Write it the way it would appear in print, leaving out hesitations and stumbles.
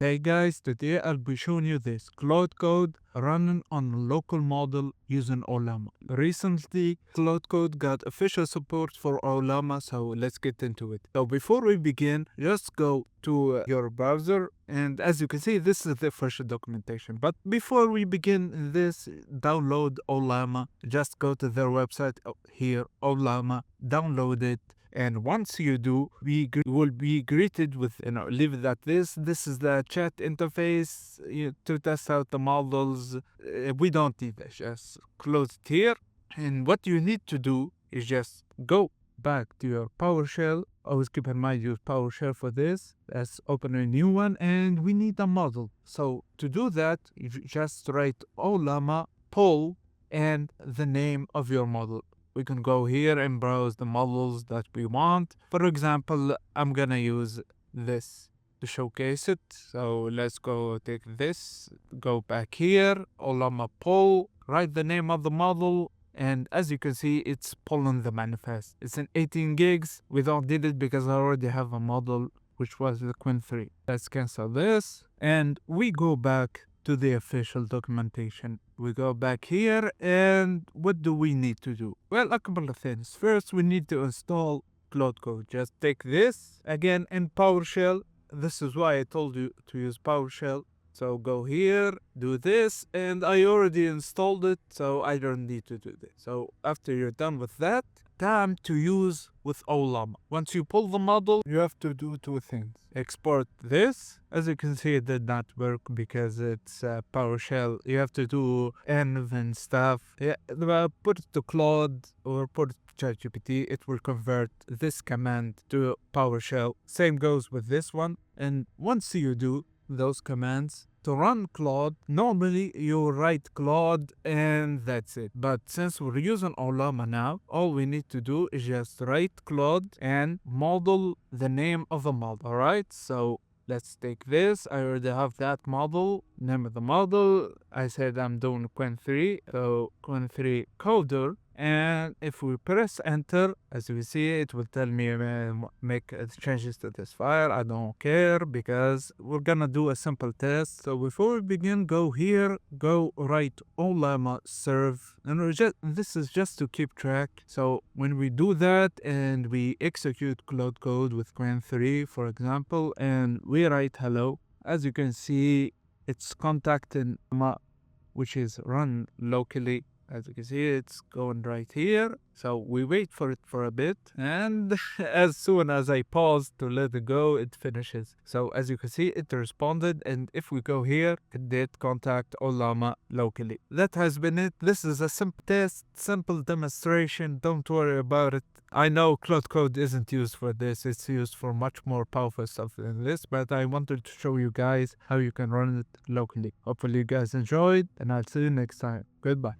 Hey guys, today I'll be showing you this Cloud Code running on a local model using Ollama. Recently, Cloud Code got official support for Oulama, so let's get into it. So before we begin, just go to your browser, and as you can see, this is the official documentation. But before we begin this, download Ollama. Just go to their website here, Ollama, download it. And once you do, we will be greeted with, leave it at this. This is the chat interface to test out the models. We don't need this. Just close it here. And what you need to do is just go back to your PowerShell. Always keep in mind use PowerShell for this. Let's open a new one, and we need a model. So to do that, you just write Ollama poll and the name of your model. We can go here and browse the models that we want. For example, I'm gonna use this to showcase it. So let's go take this, go back here, Ollama poll, write the name of the model, and as you can see, it's pulling the manifest. It's an 18 gigs. We don't need it because I already have a model, which was the Queen 3. Let's cancel this, and we go back to the official documentation. We go back here, and what do we need to do? Well, a couple of things. First, we need to install Cloud Code. Just take this, again, in PowerShell. This is why I told you to use PowerShell. So go here, do this, and I already installed it, so I don't need to do this. So after you're done with that, time to use with Ollama. Once you pull the model, you have to do two things. Export this. As you can see, it did not work because it's PowerShell. You have to do env and stuff. Yeah, put it to Claude or put it to ChatGPT. It will convert this command to PowerShell. Same goes with this one. And once you do those commands, to run Claude, normally you write Claude and that's it. But since we're using Ollama now, all we need to do is just write Claude and model the name of the model. Alright, so let's take this. I already have that model. Name of the model. I said I'm doing Queen 3. So Queen 3 coder. And if we press enter, as you see, it will tell me make changes to this file. I don't care because we're gonna do a simple test. So before we begin, go here, go write Ollama serve. And this is just to keep track. So when we do that and we execute Cloud Code with Queen 3, for example, and we write hello, as you can see, it's contacting Ollama, which is run locally. As you can see, it's going right here. So we wait for it for a bit, and as soon as I pause to let it go, it finishes. So as you can see, it responded, and if we go here, it did contact Ollama locally. That has been it. This is a simple test, simple demonstration. Don't worry about it. I know Cloud Code isn't used for this. It's used for much more powerful stuff than this, but I wanted to show you guys how you can run it locally. Hopefully you guys enjoyed, and I'll see you next time. Goodbye.